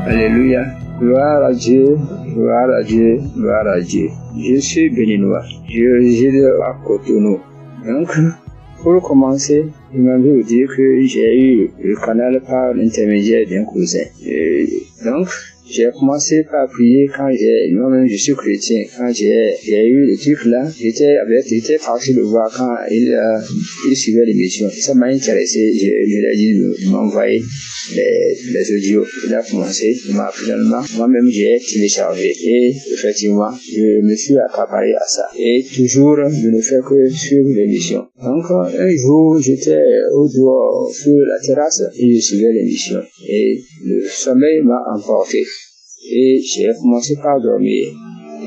Alléluia. Gloire à Dieu, gloire à Dieu, gloire à Dieu. Je suis béninois. Je réside à Cotonou. Donc, pour commencer, il m'a vous dire que j'ai eu le canal par l'intermédiaire d'un cousin. Donc, j'ai commencé par prier quand moi-même je suis chrétien. Quand j'ai eu le truc là, j'étais parti le voir quand il suivait l'émission. Ça m'a intéressé. Je lui ai dit de m'envoyer les audios. Il a commencé, il m'a finalement, moi-même j'ai téléchargé. Et effectivement, je me suis accaparé à ça. Et toujours, je ne fais que suivre l'émission. Donc, un jour, j'étais au dehors sur la terrasse et je suivais l'émission. Et le sommeil m'a emporté. Et j'ai commencé par dormir.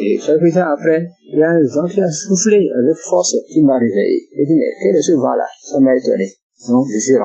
Et quelques temps après, il y a un vent qui a soufflé avec force qui m'a réveillé. J'ai dit, mais quel est ce vent-là? Ça m'a étonné. Donc, je suis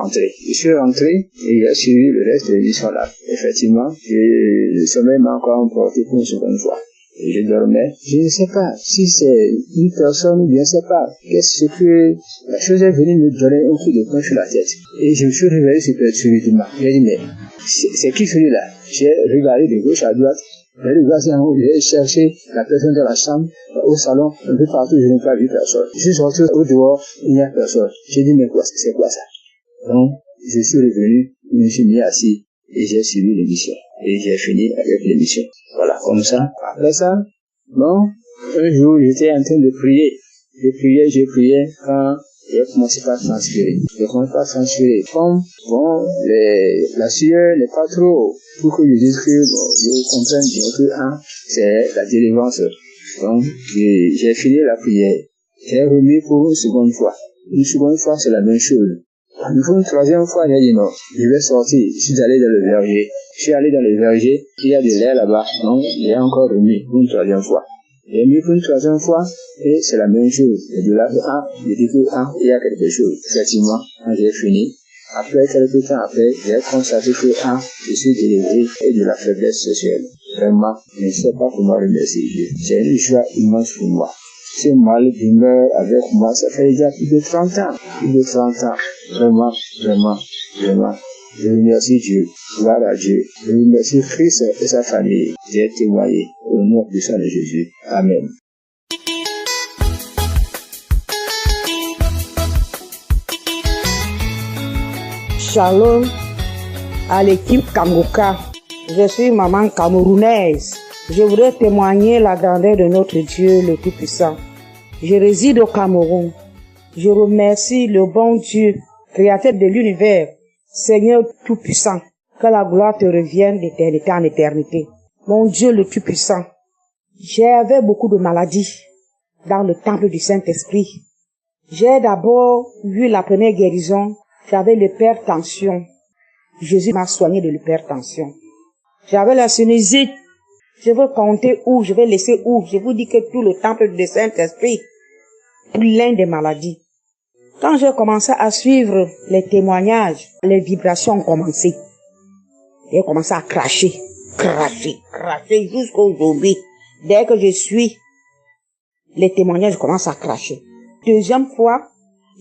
rentré et j'ai suivi le reste de l'émission là. Effectivement, le sommeil m'a encore emporté pour une seconde fois. Et je dormais. Je ne sais pas si c'est une personne, je ne sais pas. Qu'est-ce que la chose est venue me donner un coup de poing sur la tête. Et je me suis réveillé super subitement. J'ai dit, mais c'est qui celui-là? J'ai regardé de gauche à droite. J'ai cherché la personne dans la chambre, au salon, un peu partout, je n'ai pas vu personne. Je suis sorti au dehors, il n'y a personne. J'ai dit, mais c'est quoi ça? Donc, je suis revenu, je me suis mis assis, et j'ai suivi l'émission. Et j'ai fini avec l'émission. Voilà, comme ça. Après ça, bon, un jour, j'étais en train de prier. J'ai prié quand j'ai commencé par transpirer. Comme, bon, la sueur n'est pas trop, pour que je dise que, bon, je comprenne bien que, c'est la délivrance. Donc, j'ai fini la prière. J'ai remis pour une seconde fois. Une seconde fois, c'est la même chose. Une troisième fois, j'ai dit non, je vais sortir. Je suis allé dans le verger. Il y a de l'air là-bas. Donc, j'ai encore remis une troisième fois. J'ai mis pour une troisième fois, et c'est la même chose. Et de là, je dis que, il y a quelque chose. Effectivement, quand j'ai fini, après, quelques temps après, j'ai constaté que, je suis délivré et de la faiblesse sexuelle. Vraiment, je ne sais pas comment remercier Dieu. C'est une joie immense pour moi. Ce mal demeure avec moi, ça fait déjà plus de 30 ans. Vraiment. Je remercie Dieu, gloire à Dieu. Je remercie Christ et sa famille. J'ai témoigné au nom du sang de Jésus. Amen. Shalom à l'équipe Kangoka. Je suis maman camerounaise. Je voudrais témoigner la grandeur de notre Dieu le Tout-Puissant. Je réside au Cameroun. Je remercie le bon Dieu, créateur de l'univers, Seigneur Tout-Puissant. Que la gloire te revienne d'éternité en éternité. Mon Dieu le Tout-Puissant, j'avais beaucoup de maladies dans le temple du Saint-Esprit. J'ai d'abord vu la première guérison. J'avais l'hypertension. Jésus m'a soigné de l'hypertension. J'avais la sinusite. Je veux compter où, je vais laisser où. Je vous dis que tout le temple du Saint-Esprit, plein de maladies. Quand j'ai commencé à suivre les témoignages, les vibrations ont commencé. J'ai commencé à cracher jusqu'à aujourd'hui. Dès que je suis les témoignages, je commence à cracher. Deuxième fois,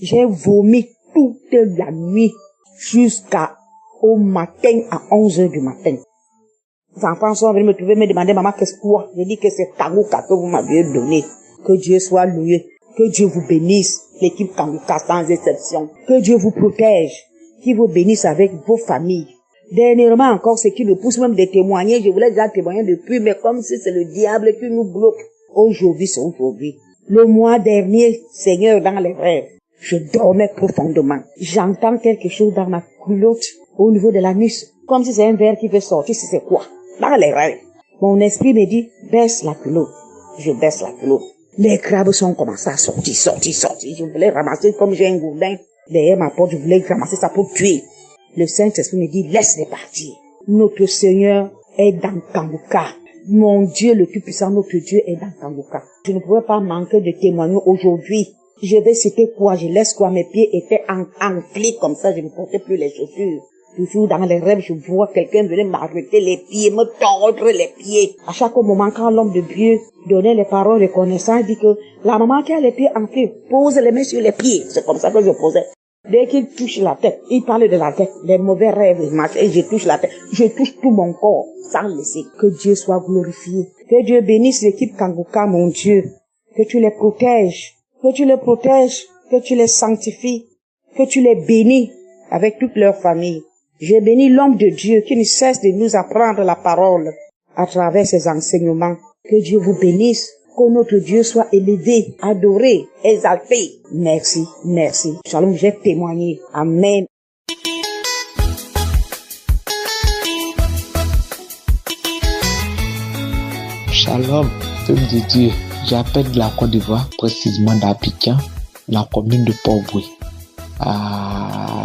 j'ai vomi toute la nuit jusqu'au matin à 11h du matin. Les enfants sont venus me trouver, me demander, maman, qu'est-ce quoi? J'ai dit que c'est Kangoka que vous m'aviez donné. Que Dieu soit loué. Que Dieu vous bénisse. L'équipe Kangoka sans exception. Que Dieu vous protège. Qu'il vous bénisse avec vos familles. Dernièrement encore, ce qui me pousse même de témoigner, je voulais déjà témoigner depuis, mais comme si c'est le diable qui nous bloque. Aujourd'hui, c'est aujourd'hui. Le mois dernier, Seigneur, dans les rêves, je dormais profondément. J'entends quelque chose dans ma culotte, au niveau de l'anus, comme si c'est un verre qui veut sortir, si c'est quoi? Dans les rêves. Mon esprit me dit, baisse la culotte. Je baisse la culotte. Les crabes sont commencés à sortir. Je voulais ramasser comme j'ai un gourdin derrière ma porte, je voulais ramasser ça pour tuer. Le Saint-Esprit me dit, laisse-les partir. Notre Seigneur est dans Kangoka. Mon Dieu le Tout-Puissant, notre Dieu est dans Kangoka. Je ne pouvais pas manquer de témoigner aujourd'hui. Je vais citer quoi, je laisse quoi, mes pieds étaient enflés comme ça, je ne portais plus les chaussures. Toujours dans les rêves, je vois quelqu'un venir m'arrêter les pieds, me tordre les pieds. À chaque moment, quand l'homme de Dieu donnait les paroles de connaissance, il dit que la maman qui a les pieds enflés, pose les mains sur les pieds. C'est comme ça que je posais. Dès qu'il touche la tête, il parle de la tête, les mauvais rêves, les matchs, et je touche la tête. Je touche tout mon corps, sans laisser. Que Dieu soit glorifié. Que Dieu bénisse l'équipe Kanguka, mon Dieu. Que tu les protèges. Que tu les protèges. Que tu les sanctifies. Que tu les bénis avec toute leur famille. J'ai béni l'homme de Dieu qui ne cesse de nous apprendre la parole à travers ses enseignements. Que Dieu vous bénisse. Que notre Dieu soit élevé, adoré, exalté. Merci, merci. Shalom, j'ai témoigné. Amen. Shalom, peuple de Dieu. J'appelle de la Côte d'Ivoire, précisément d'Abidjan, la commune de Port-Boué.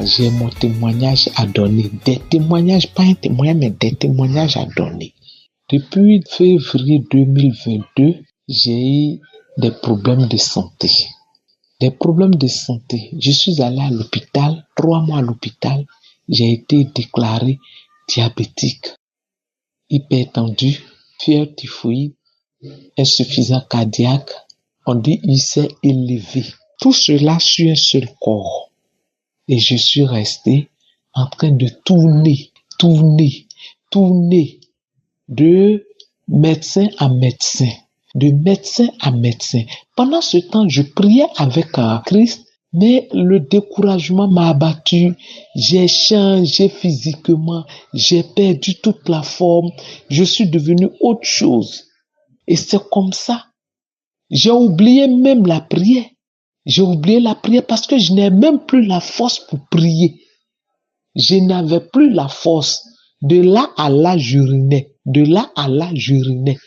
J'ai mon témoignage à donner. Des témoignages, pas un témoignage, mais des témoignages à donner. Depuis février 2022, j'ai eu des problèmes de santé. Des problèmes de santé. Je suis allé à l'hôpital, 3 mois à l'hôpital. J'ai été déclaré diabétique, hypertendu, fièvre typhoïde, insuffisance cardiaque. On dit IC élevé. Tout cela sur un seul corps. Et je suis resté en train de tourner de médecin à médecin. De médecin à médecin. Pendant ce temps, je priais avec Christ, mais le découragement m'a abattu. J'ai changé physiquement, j'ai perdu toute la forme, je suis devenu autre chose. Et c'est comme ça. J'ai oublié même la prière. J'ai oublié la prière parce que je n'ai même plus la force pour prier. Je n'avais plus la force. De là à là, j'urinais. De là à là, j'urinais.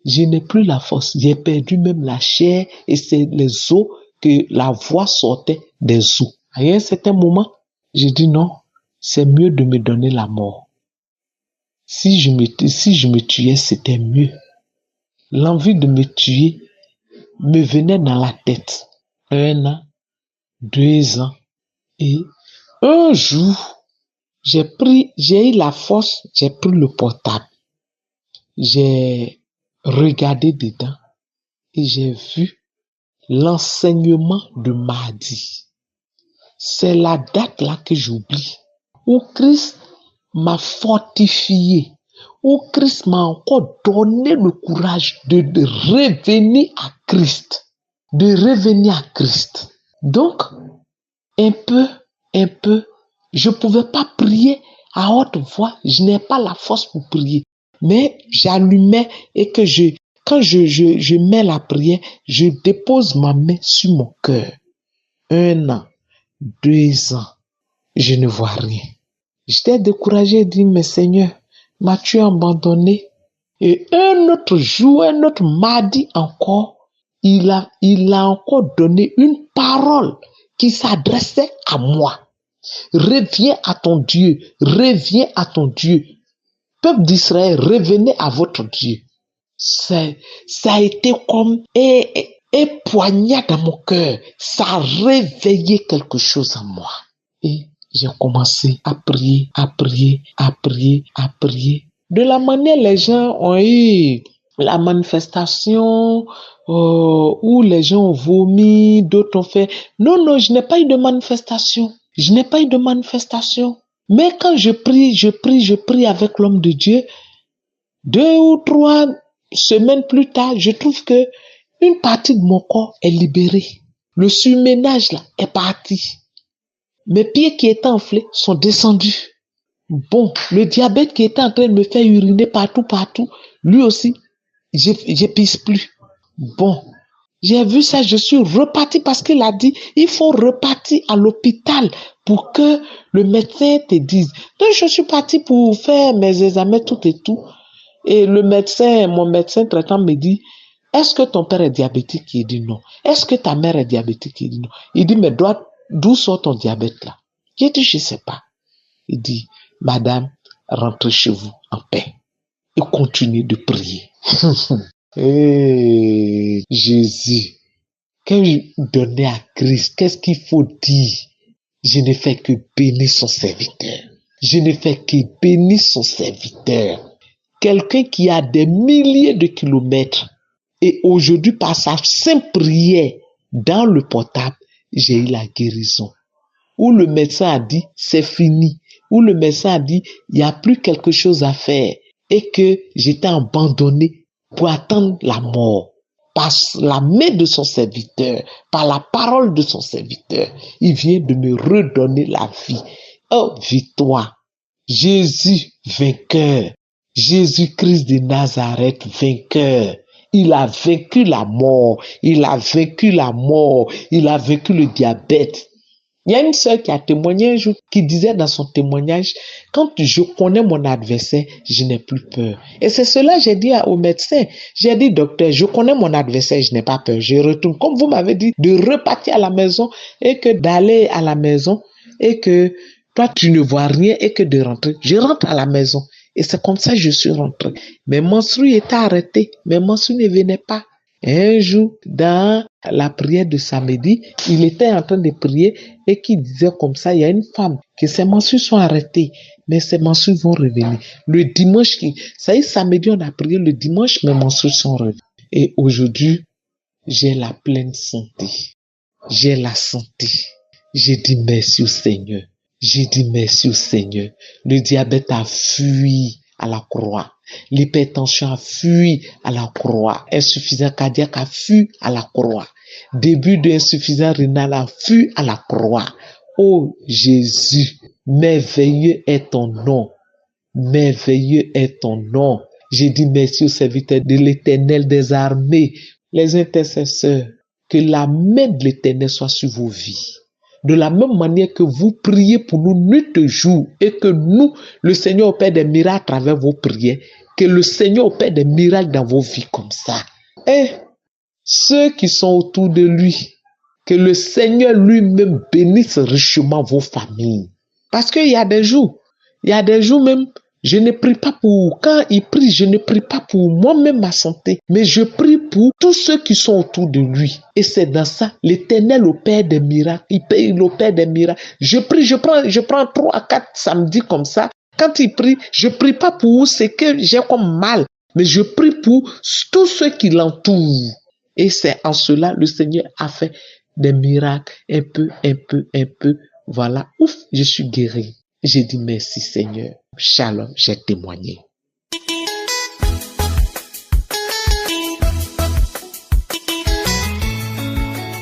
Je n'ai plus la force. J'ai perdu même la chair et c'est les os que la voix sortait des os. À un certain moment, j'ai dit non, c'est mieux de me donner la mort. Si je me tuais, c'était mieux. L'envie de me tuer me venait dans la tête. 1 an, 2 ans. Et un jour, j'ai eu la force, j'ai pris le portable. J'ai regardé dedans et j'ai vu l'enseignement de mardi. C'est la date là que j'oublie. Où Christ m'a fortifié. Où Christ m'a encore donné le courage de revenir à Christ. De revenir à Christ. Donc, un peu, je pouvais pas prier à haute voix. Je n'ai pas la force pour prier. Mais j'allumais et que quand je mets la prière, je dépose ma main sur mon cœur. 1 an, 2 ans, je ne vois rien. J'étais découragé et dit, mais Seigneur, m'as-tu abandonné? Et un autre jour, un autre mardi encore, il a encore donné une parole qui s'adressait à moi. Reviens à ton Dieu, reviens à ton Dieu. Peuple d'Israël, revenez à votre Dieu. Ça a été comme un poignard dans mon cœur. Ça a réveillé quelque chose en moi. Et j'ai commencé à prier. De la manière les gens ont eu la manifestation où les gens ont vomi, d'autres ont fait... Non, je n'ai pas eu de manifestation. Mais quand je prie avec l'homme de Dieu, 2 ou 3 semaines plus tard, je trouve que une partie de mon corps est libérée. Le surménage là est parti. Mes pieds qui étaient enflés sont descendus. Bon, le diabète qui était en train de me faire uriner partout, lui aussi, je pisse plus. Bon, j'ai vu ça, je suis reparti parce qu'il a dit, il faut repartir à l'hôpital pour que le médecin te dise. Donc, je suis parti pour faire mes examens, tout et tout. Et mon médecin traitant me dit, est-ce que ton père est diabétique? Il dit non. Est-ce que ta mère est diabétique? Il dit non. Il dit, mais d'où sort ton diabète là? J'ai dit, je sais pas. Il dit, madame, rentrez chez vous en paix et continuez de prier. Hey, Jésus, quand je donnais à Christ, qu'est-ce qu'il faut dire? Je ne fais que bénir son serviteur. Quelqu'un qui a des milliers de kilomètres et aujourd'hui par sa simple prière dans le portable, j'ai eu la guérison. où le médecin a dit c'est fini, où le médecin a dit il n'y a plus quelque chose à faire et que j'étais abandonné pour attendre la mort. Par la main de son serviteur, par la parole de son serviteur, il vient de me redonner la vie. Oh, victoire! Jésus vainqueur, Jésus-Christ de Nazareth vainqueur. Il a vaincu la mort, il a vaincu la mort, il a vaincu le diabète. Il y a une sœur qui a témoigné un jour, qui disait dans son témoignage, quand je connais mon adversaire, je n'ai plus peur. Et c'est cela que j'ai dit au médecin. J'ai dit, docteur, je connais mon adversaire, je n'ai pas peur. Je retourne, comme vous m'avez dit, de repartir à la maison et que d'aller à la maison et que toi, tu ne vois rien et que de rentrer. Je rentre à la maison. Et c'est comme ça que je suis rentré. Mes menstrues étaient arrêtées. Mes menstrues ne venaient pas. Et un jour, dans la prière de samedi, il était en train de prier et qui disait comme ça, il y a une femme que ses menstrues sont arrêtées, mais ses menstrues vont revenir. Le dimanche, ça y est, samedi, on a prié, le dimanche, mes menstrues sont revenues. Et aujourd'hui, j'ai la pleine santé. J'ai la santé. J'ai dit merci au Seigneur. J'ai dit merci au Seigneur. Le diabète a fui à la croix. L'hypertension a fui à la croix. Insuffisance cardiaque a fui à la croix. Début d'insuffisance rénale a fui à la croix. Oh Jésus, merveilleux est ton nom. Merveilleux est ton nom. J'ai dit merci au serviteur de l'Éternel des armées. Les intercesseurs, que la main de l'Éternel soit sur vos vies. De la même manière que vous priez pour nous nuit et jour et que nous, le Seigneur opère des miracles à travers vos prières, que le Seigneur opère des miracles dans vos vies comme ça. Et ceux qui sont autour de lui, que le Seigneur lui-même bénisse richement vos familles. Parce qu'il y a des jours même, je ne prie pas pour, quand il prie, je ne prie pas pour moi-même ma santé, mais je prie pour tous ceux qui sont autour de lui. Et c'est dans ça, l'Éternel opère des miracles, il opère des miracles. Je prie, je prends 3 à 4 samedis comme ça. Quand il prie, je prie pas pour ce que j'ai comme mal, mais je prie pour tous ceux qui l'entourent. Et c'est en cela, le Seigneur a fait des miracles, un peu. Voilà, ouf, je suis guéri. J'ai dit merci Seigneur. Shalom, j'ai témoigné.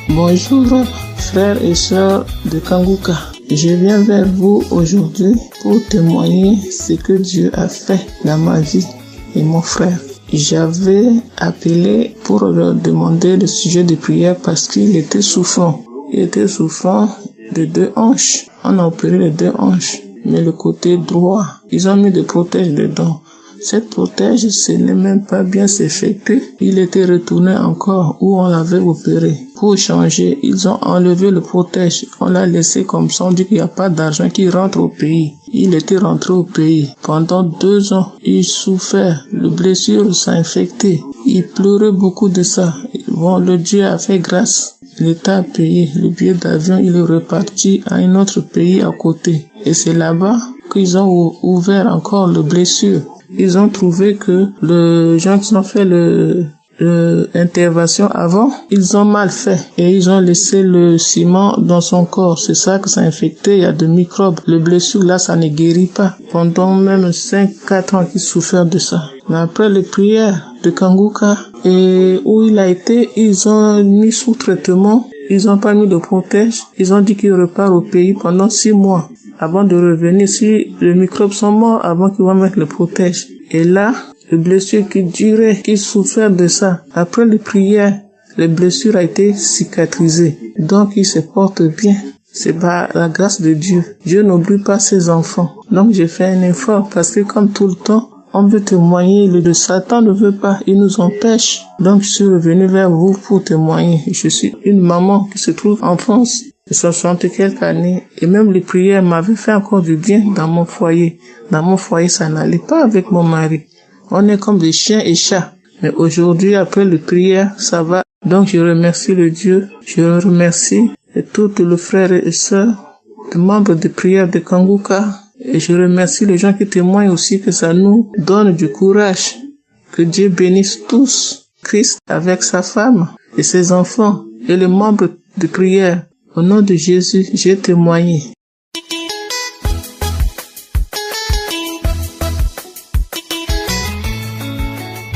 Bonjour frères et sœurs de Kanguka. Je viens vers vous aujourd'hui pour témoigner ce que Dieu a fait dans ma vie et mon frère. J'avais appelé pour leur demander le sujet de prière parce qu'il était souffrant. Il était souffrant de 2 hanches. On a opéré les 2 hanches. Mais le côté droit, ils ont mis des protèges dedans. Cette protège, ce n'est même pas bien s'effectuer. Il était retourné encore où on l'avait opéré. Pour changer, ils ont enlevé le protège. On l'a laissé comme ça. On dit qu'il n'y a pas d'argent qui rentre au pays. Il était rentré au pays. Pendant 2 ans, il souffrait. Le blessure s'est infecté. Il pleurait beaucoup de ça. Bon, le Dieu a fait grâce. L'État a payé le billet d'avion. Il est reparti à un autre pays à côté. Et c'est là-bas qu'ils ont ouvert encore le blessure. Ils ont trouvé que les gens qui ont fait l'intervention avant, ils ont mal fait et ils ont laissé le ciment dans son corps. C'est ça que ça a infecté, il y a des microbes. Le blessure là, ça ne guérit pas. Pendant même 5-4 ans qu'ils souffrent de ça. Mais après les prières de Kanguka et où il a été, ils ont mis sous traitement. Ils ont pas mis de protège. Ils ont dit qu'il repart au pays pendant 6 mois. Avant de revenir, si les microbes sont morts, avant qu'ils vont mettre le protège. Et là, les blessures qui duraient, qui souffraient de ça, après les prières, les blessures ont été cicatrisées. Donc, ils se portent bien. C'est par la grâce de Dieu. Dieu n'oublie pas ses enfants. Donc, j'ai fait un effort parce que comme tout le temps, on veut témoigner, le Satan ne veut pas, il nous empêche. Donc, je suis revenu vers vous pour témoigner. Je suis une maman qui se trouve en France. De 60 quelques années, et même les prières m'avaient fait encore du bien dans mon foyer. Dans mon foyer, ça n'allait pas avec mon mari. On est comme des chiens et chats. Mais aujourd'hui, après les prières, ça va. Donc, je remercie le Dieu. Je remercie tous les frères et sœurs, les membres de prières de Kanguka. Et je remercie les gens qui témoignent aussi que ça nous donne du courage. Que Dieu bénisse tous. Christ avec sa femme et ses enfants et les membres de prière. Au nom de Jésus, j'ai témoigné.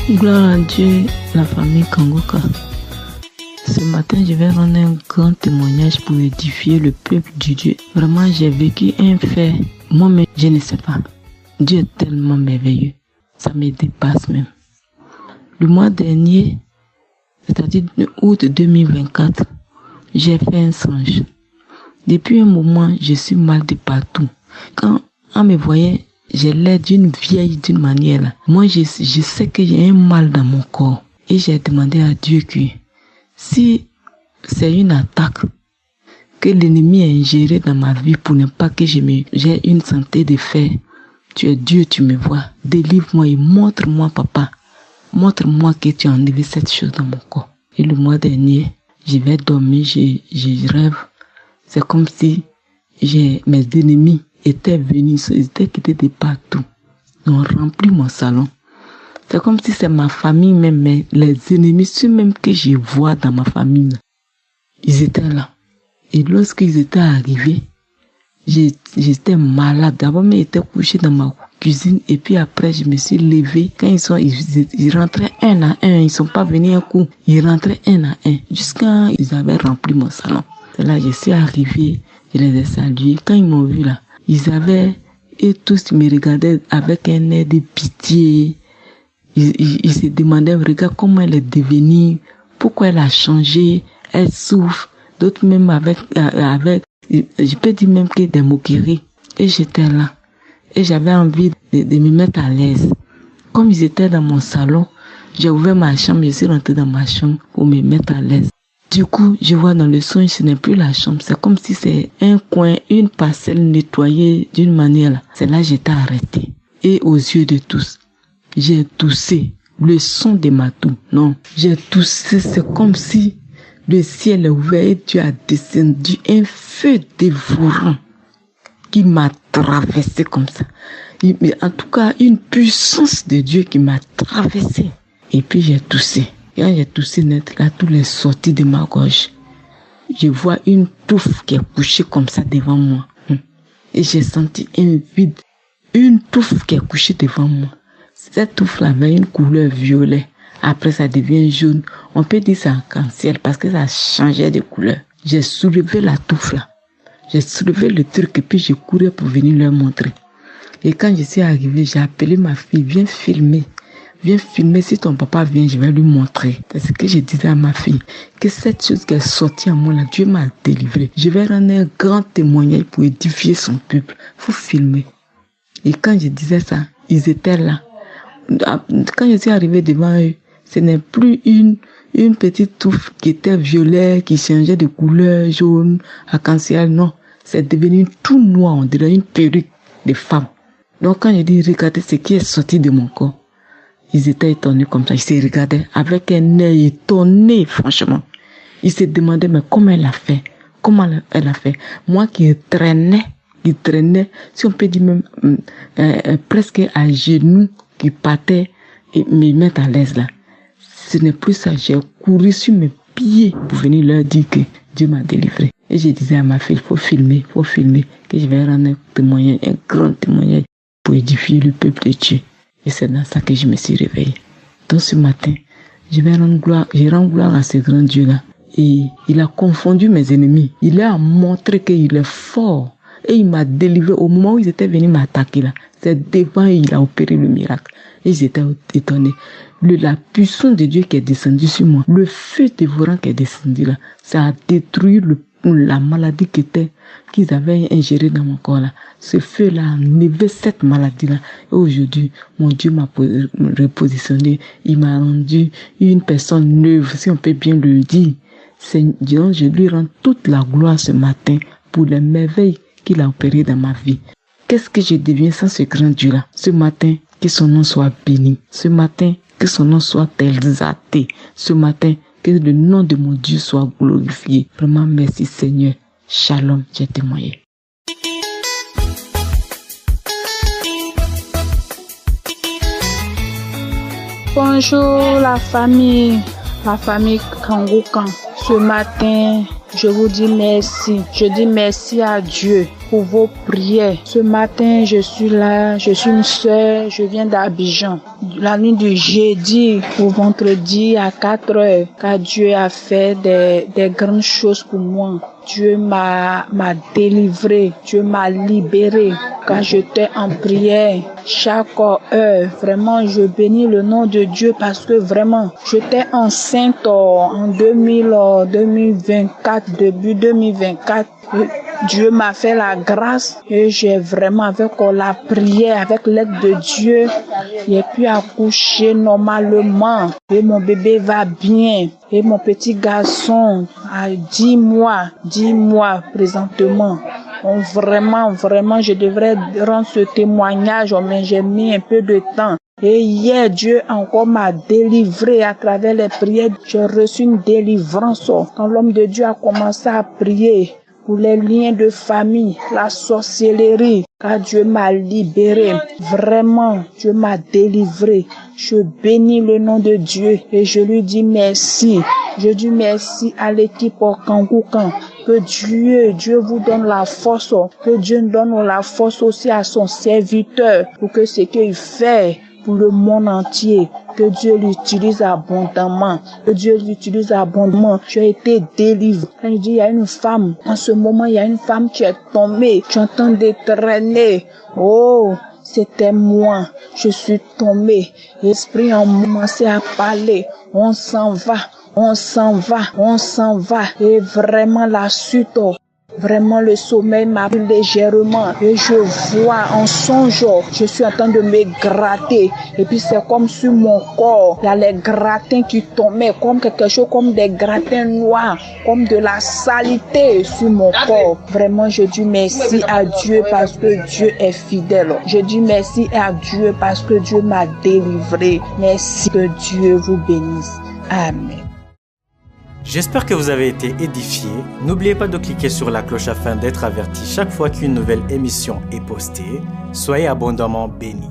Gloire à Dieu, la famille Kangoka. Ce matin, je vais rendre un grand témoignage pour édifier le peuple de Dieu. Vraiment, j'ai vécu un fait. Moi-même, je ne sais pas. Dieu est tellement merveilleux. Ça me dépasse même. Le mois dernier, c'est-à-dire août 2024, j'ai fait un songe. Depuis un moment, je suis mal de partout. Quand on me voyait, j'ai l'air d'une vieille d'une manière là. Moi, je sais que j'ai un mal dans mon corps. Et j'ai demandé à Dieu que si c'est une attaque que l'ennemi a ingérée dans ma vie pour ne pas que j'ai une santé de fer, tu es Dieu, tu me vois. Délivre-moi et montre-moi, papa. Montre-moi que tu as enlevé cette chose dans mon corps. Et le mois dernier, je vais dormir, je rêve. C'est comme si mes ennemis étaient venus, ils étaient quittés de partout. Ils ont rempli mon salon. C'est comme si c'est ma famille même, mais les ennemis, ceux même que je vois dans ma famille, ils étaient là. Et lorsqu'ils étaient arrivés, j'étais malade. D'abord, mais j'étais couché dans ma cuisine et puis après, je me suis levé. Quand ils rentraient un à un, ils sont pas venus un coup, ils rentraient un à un, jusqu'à ils avaient rempli mon salon. C'est là, je suis arrivé, je les ai salués. Quand ils m'ont vu là, et tous me regardaient avec un air de pitié. Ils se demandaient, regarde comment elle est devenue, pourquoi elle a changé, elle souffre. D'autres même avec, je peux dire même que des moqueries. Et j'étais là. Et j'avais envie de me mettre à l'aise. Comme ils étaient dans mon salon, j'ai ouvert ma chambre, je suis rentrée dans ma chambre pour me mettre à l'aise. Du coup, je vois dans le songe, ce n'est plus la chambre. C'est comme si c'est un coin, une parcelle nettoyée d'une manière là. C'est là que j'étais arrêtée. Et aux yeux de tous, j'ai toussé. Le son de ma toux. Non, j'ai toussé. C'est comme si le ciel est ouvert et Dieu a descendu un feu dévorant qui m'a traversé comme ça. Mais en tout cas, une puissance de Dieu qui m'a traversé. Et puis j'ai toussé. Quand j'ai toussé net, là, tout est sorti de ma gorge. Je vois une touffe qui est couchée comme ça devant moi. Et j'ai senti un vide. Une touffe qui est couchée devant moi. Cette touffe-là avait une couleur violet. Après, ça devient jaune. On peut dire ça en arc-en-ciel parce que ça changeait de couleur. J'ai soulevé la touffe-là. J'ai soulevé le truc et puis j'ai couru pour venir leur montrer. Et quand je suis arrivé, j'ai appelé ma fille, viens filmer. Viens filmer, si ton papa vient, je vais lui montrer. C'est ce que je disais à ma fille, que cette chose qui est sortie à moi là, Dieu m'a délivré. Je vais rendre un grand témoignage pour édifier son peuple. Faut filmer. Et quand je disais ça, ils étaient là. Quand je suis arrivé devant eux, ce n'est plus une petite touffe qui était violet, qui changeait de couleur, jaune, arc-en-ciel, non. C'est devenu tout noir, on dirait une perruque de femme. Donc quand je dis regardez ce qui est sorti de mon corps, ils étaient étonnés comme ça, ils se regardaient avec un œil étonné, franchement. Ils se demandaient, mais comment elle a fait? Comment elle a fait? Moi qui traînais, si on peut dire même presque à genoux, qui partait et me mettre à l'aise là. Ce n'est plus ça, j'ai couru sur mes pieds pour venir leur dire que Dieu m'a délivré. Et je disais à ma fille, faut filmer, que je vais rendre un témoignage, un grand témoignage pour édifier le peuple de Dieu. Et c'est dans ça que je me suis réveillée. Donc ce matin, je rends gloire à ce grand Dieu-là. Et il a confondu mes ennemis. Il a montré qu'il est fort. Et il m'a délivré au moment où ils étaient venus m'attaquer là. C'est devant eux il a opéré le miracle. Et ils étaient étonnés. La puissance de Dieu qui est descendue sur moi, le feu dévorant qui est descendu là, ça a détruit la maladie qu'ils avaient ingérée dans mon corps là. Ce feu-là a enlevé cette maladie-là. Et aujourd'hui, mon Dieu m'a repositionné. Il m'a rendu une personne neuve, si on peut bien le dire. Donc, je lui rends toute la gloire ce matin pour les merveilles qu'il a opérées dans ma vie. Qu'est-ce que je deviens sans ce grand Dieu-là? Ce matin, que son nom soit béni. Ce matin, que son nom soit exalté. Ce matin, que le nom de mon Dieu soit glorifié. Vraiment, merci Seigneur. Shalom, j'ai témoigné. Bonjour la famille Kangokan. Ce matin, Je vous dis merci. Je dis merci à Dieu pour vos prières. Ce matin, je suis là, je suis une sœur, je viens d'Abidjan. La nuit du jeudi au vendredi à 4 heures, car Dieu a fait des grandes choses pour moi. Dieu m'a délivré, Dieu m'a libéré. Quand j'étais en prière, chaque heure, vraiment, je bénis le nom de Dieu parce que vraiment, j'étais enceinte en 2024, début 2024. Dieu m'a fait la grâce et j'ai vraiment, avec la prière, avec l'aide de Dieu, j'ai pu accoucher normalement et mon bébé va bien. Et mon petit garçon a 10 mois présentement. Donc vraiment, je devrais rendre ce témoignage, mais j'ai mis un peu de temps. Et hier, Dieu encore m'a délivré à travers les prières. J'ai reçu une délivrance. Quand l'homme de Dieu a commencé à prier pour les liens de famille, la sorcellerie, car Dieu m'a libéré. Vraiment, Dieu m'a délivré. Je bénis le nom de Dieu et je lui dis merci. Je dis merci à l'équipe Kangoukan. Que Dieu vous donne la force. Que Dieu donne la force aussi à son serviteur pour que ce qu'il fait pour le monde entier, que Dieu l'utilise abondamment, que Dieu l'utilise abondamment. Tu as été délivré. Quand il dit, il y a une femme, en ce moment, il y a une femme qui est tombée, tu entends des traîner. Oh, c'était moi, je suis tombée. L'esprit a commencé à parler, on s'en va. Et vraiment la suite, vraiment le sommeil m'a pris légèrement. Et je vois en songe, je suis en train de me gratter. Et puis c'est comme sur mon corps, il y a les grattins qui tombaient, comme quelque chose, comme des grattins noirs, comme de la saleté sur mon corps. Vraiment, je dis merci à Dieu parce que Dieu est fidèle. Je dis merci à Dieu parce que Dieu m'a délivré. Merci, que Dieu vous bénisse. Amen. J'espère que vous avez été édifiés. N'oubliez pas de cliquer sur la cloche afin d'être averti chaque fois qu'une nouvelle émission est postée. Soyez abondamment bénis.